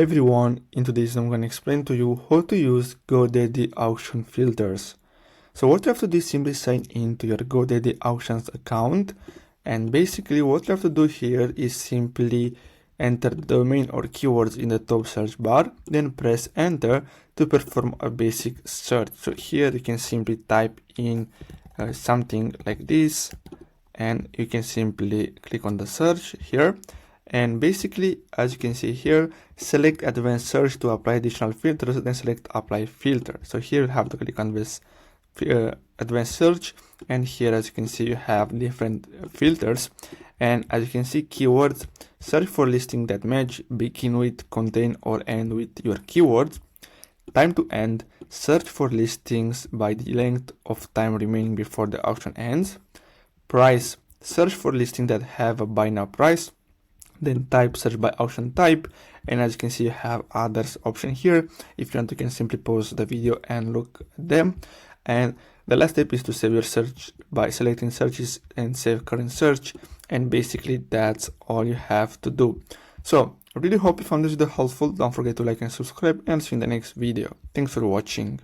Everyone, in today's I'm going to explain to you how to use GoDaddy auction filters. So what you have to do is simply sign in to your GoDaddy Auctions account, and basically what you have to do here is simply enter the domain or keywords in the top search bar, then press enter to perform a basic search. So here you can simply type in something like this, and you can simply click on the search here. And basically, as you can see here, select advanced search to apply additional filters, then select apply filter. So here you have to click on this advanced search, and here as you can see you have different filters. And as you can see, keywords, search for listings that match, begin with, contain or end with your keywords. Time to end, search for listings by the length of time remaining before the auction ends. Price, search for listings that have a buy now price. Then type, search by auction type, and as you can see you have others option here. If you want, you can simply pause the video and look at them. And the last step is to save your search by selecting searches and save current search, and basically that's all you have to do. So I really hope you found this video helpful. Don't forget to like and subscribe, and see you in the next video. Thanks for watching.